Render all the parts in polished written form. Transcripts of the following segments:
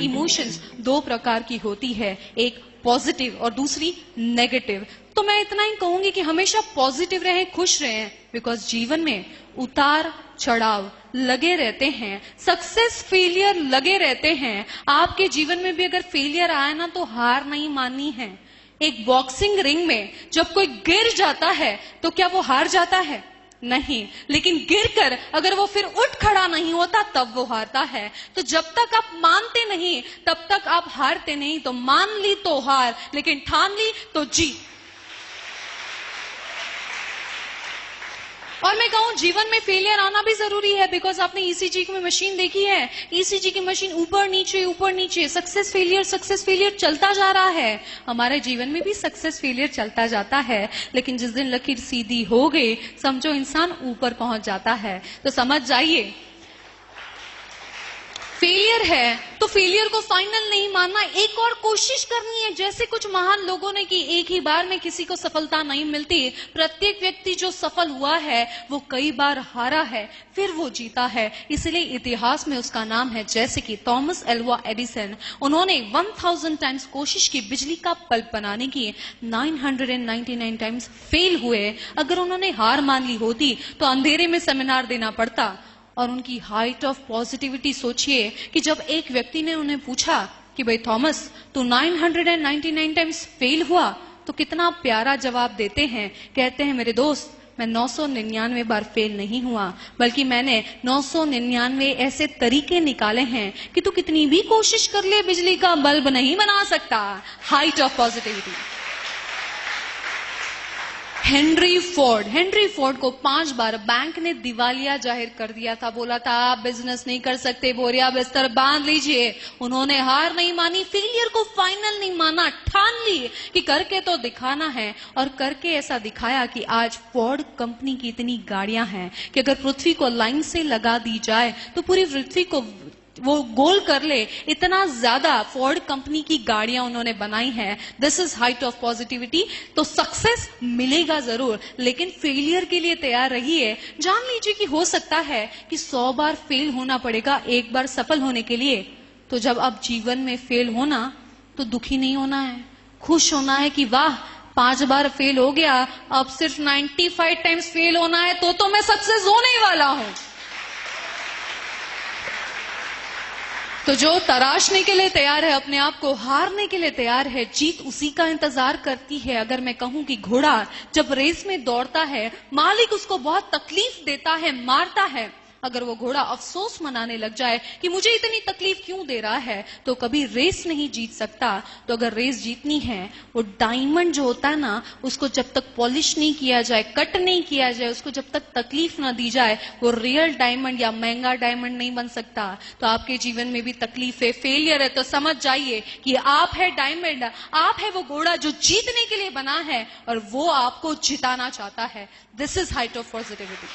Emotions दो प्रकार की होती है, एक पॉजिटिव और दूसरी नेगेटिव। तो मैं इतना ही कहूंगी कि हमेशा पॉजिटिव रहें, खुश रहें, बिकॉज जीवन में उतार चढ़ाव लगे रहते हैं, सक्सेस फेलियर लगे रहते हैं। आपके जीवन में भी अगर फेलियर आए ना तो हार नहीं माननी है। एक बॉक्सिंग रिंग में जब कोई गिर जाता है तो क्या वो हार जाता है? नहीं, लेकिन गिरकर अगर वो फिर उठ खड़ा नहीं होता तब वो हारता है। तो जब तक आप मानते नहीं तब तक आप हारते नहीं। तो मान ली तो हार, लेकिन ठान ली तो जीत। और मैं कहूं जीवन में फेलियर आना भी जरूरी है, बिकॉज आपने ईसीजी की मशीन देखी है, ईसीजी की मशीन ऊपर नीचे सक्सेस फेलियर चलता जा रहा है। हमारे जीवन में भी सक्सेस फेलियर चलता जाता है, लेकिन जिस दिन लकीर सीधी हो गई समझो इंसान ऊपर पहुंच जाता है। तो समझ जाइए, फेलियर है तो फेलियर को फाइनल नहीं मानना, एक और कोशिश करनी है। जैसे कुछ महान लोगों ने की, एक ही बार में किसी को सफलता नहीं मिलती। प्रत्येक व्यक्ति जो सफल हुआ है वो कई बार हारा है, फिर वो जीता है। इसलिए इतिहास में उसका नाम है, जैसे कि थॉमस एल्वा एडिसन। उन्होंने 1000 टाइम्स कोशिश की बिजली का बल्ब बनाने की, 999 टाइम्स फेल हुए। अगर उन्होंने हार मान ली होती तो अंधेरे में सेमिनार देना पड़ता। और उनकी हाइट ऑफ पॉजिटिविटी सोचिए कि जब एक व्यक्ति ने उन्हें पूछा कि भाई थॉमस तू 999 टाइम्स फेल हुआ, तो कितना प्यारा जवाब देते हैं। कहते हैं मेरे दोस्त, मैं 999 बार फेल नहीं हुआ, बल्कि मैंने 999 ऐसे तरीके निकाले हैं कि तू कितनी भी कोशिश कर ले बिजली का बल्ब नहीं बना सकता। Height of positivity. Henry Ford को 5 बार बैंक ने दिवालिया जाहिर कर दिया था। बोला था आप बिजनेस नहीं कर सकते, बोरिया बिस्तर बांध लीजिए। उन्होंने हार नहीं मानी, फेलियर को फाइनल नहीं माना, ठान ली कि करके तो दिखाना है। और करके ऐसा दिखाया कि आज फोर्ड कंपनी की इतनी गाड़ियां हैं कि अगर पृथ्वी को लाइन से लगा दी जाए तो पूरी पृथ्वी को वो गोल कर ले, इतना ज्यादा फोर्ड कंपनी की गाड़ियां उन्होंने बनाई हैं। This is height of positivity. तो सक्सेस मिलेगा जरूर, लेकिन फेलियर के लिए तैयार रहिए। जान लीजिए कि हो सकता है कि 100 बार फेल होना पड़ेगा एक बार सफल होने के लिए। तो जब आप जीवन में फेल होना तो दुखी नहीं होना है, खुश होना है कि वाह 5 बार फेल हो गया, अब सिर्फ 95 टाइम्स फेल होना है तो मैं सक्सेस होने वाला हूं। तो जो तराशने के लिए तैयार है, अपने आप को हारने के लिए तैयार है, जीत उसी का इंतजार करती है। अगर मैं कहूं कि घोड़ा जब रेस में दौड़ता है, मालिक उसको बहुत तकलीफ देता है, मारता है। अगर वो घोड़ा अफसोस मनाने लग जाए कि मुझे इतनी तकलीफ क्यों दे रहा है, तो कभी रेस नहीं जीत सकता। तो अगर रेस जीतनी है, वो डायमंड जो होता है ना, उसको जब तक पॉलिश नहीं किया जाए, कट नहीं किया जाए, उसको जब तक तकलीफ ना दी जाए, वो रियल डायमंड या महंगा डायमंड नहीं बन सकता। तो आपके जीवन में भी तकलीफ है, फेलियर है, तो समझ जाइए कि आप है डायमंड, आप है वो घोड़ा जो जीतने के लिए बना है और वो आपको जिताना चाहता है। This is height of positivity.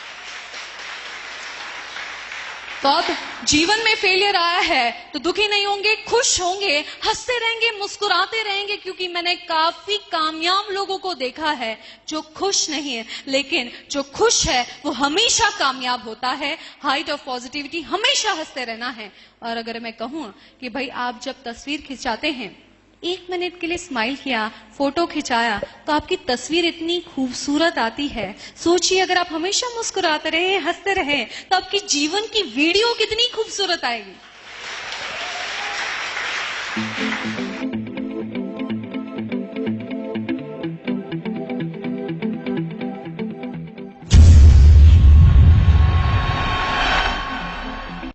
तो अब जीवन में फेलियर आया है तो दुखी नहीं होंगे, खुश होंगे, हंसते रहेंगे, मुस्कुराते रहेंगे, क्योंकि मैंने काफी कामयाब लोगों को देखा है जो खुश नहीं है, लेकिन जो खुश है वो हमेशा कामयाब होता है। हाइट ऑफ पॉजिटिविटी, हमेशा हंसते रहना है। और अगर मैं कहूं कि भाई आप जब तस्वीर खिंचाते हैं, 1 मिनट के लिए स्माइल किया, फोटो खिंचाया, तो आपकी तस्वीर इतनी खूबसूरत आती है। सोचिए अगर आप हमेशा मुस्कुराते रहे, हंसते रहे, तो आपकी जीवन की वीडियो कितनी खूबसूरत आएगी।